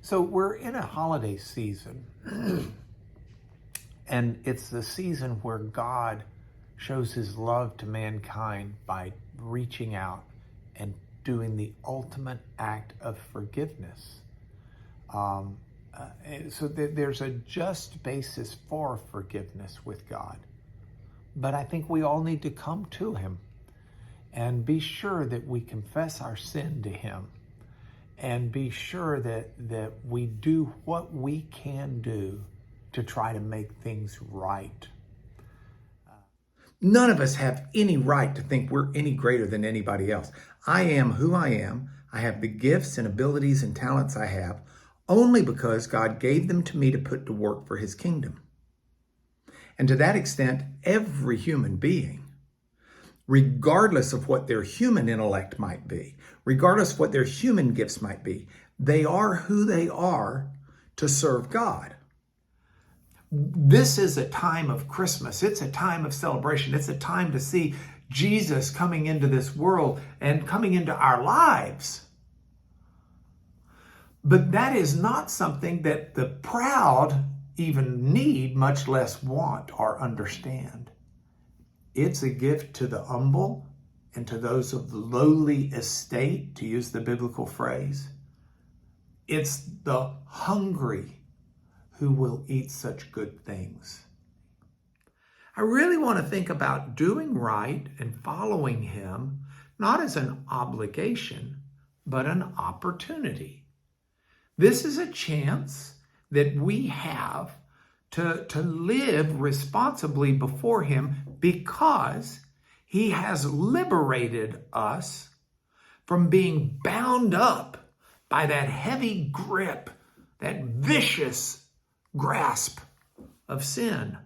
So we're in a holiday season, and it's the season where God shows his love to mankind by reaching out and doing the ultimate act of forgiveness. So there's a just basis for forgiveness with God. But I think we all need to come to him and be sure that we confess our sin to him, and be sure that we do what we can do to try to make things right. None of us have any right to think we're any greater than anybody else. I am who I am. I have the gifts and abilities and talents I have only because God gave them to me to put to work for his kingdom. And to that extent, every human being, regardless of what their human intellect might be, regardless of what their human gifts might be, they are who they are to serve God. This is a time of Christmas. It's a time of celebration. It's a time to see Jesus coming into this world and coming into our lives. But that is not something that the proud even need, much less want or understand. It's a gift to the humble and to those of the lowly estate, to use the biblical phrase. It's the hungry who will eat such good things. I really want to think about doing right and following him, not as an obligation, but an opportunity. This is a chance that we have to live responsibly before him, because he has liberated us from being bound up by that heavy grip, that vicious grasp of sin.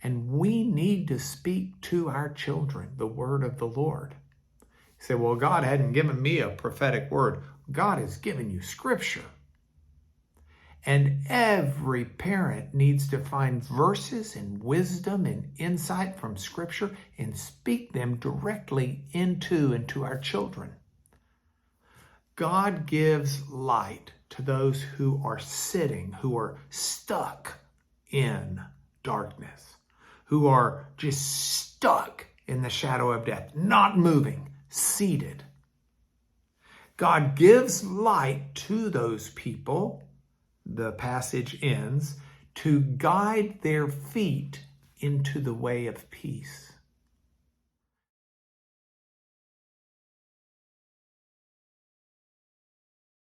And we need to speak to our children the word of the Lord. You say, well, God hadn't given me a prophetic word. God has given you scripture. And every parent needs to find verses and wisdom and insight from scripture and speak them directly into our children. God gives light to those who are sitting, who are stuck in darkness, who are just stuck in the shadow of death, not moving, seated. God gives light to those people, the passage ends, to guide their feet into the way of peace.